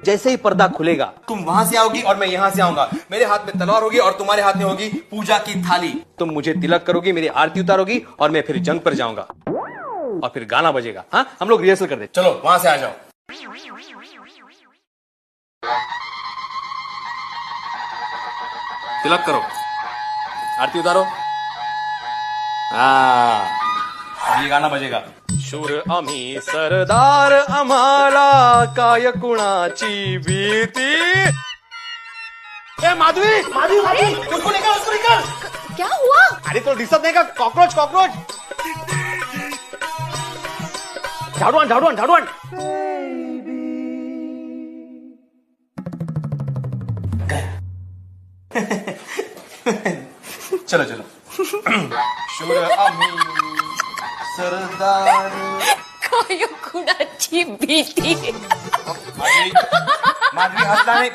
जैसे ही पर्दा खुलेगा तुम वहां से आओगी और मैं यहाँ से आऊंगा। मेरे हाथ में तलवार होगी और तुम्हारे हाथ में होगी पूजा की थाली। तुम मुझे तिलक करोगी, मेरी आरती उतारोगी और मैं फिर जंग पर जाऊंगा और फिर गाना बजेगा। हाँ, हम लोग रिहर्सल कर दे। चलो वहां से आ जाओ। तिलक करो, आरती उतारो। हाँ, अब ये गाना बजेगा। शूर आम्ही सरदार, आम्हाला काय कुणाची भीती। ए माधवी, माधवी, माधवी, उसको निकाल, उसको निकाल। क्या हुआ? अरे तो दिसत नाही का? Cockroach, cockroach. झाडू आण, झाडू आण, झाडू आण। चलो चलो। शूर आम्ही सरदार। काय कुणाची भीती. माधवी, माधवी हसला नाही।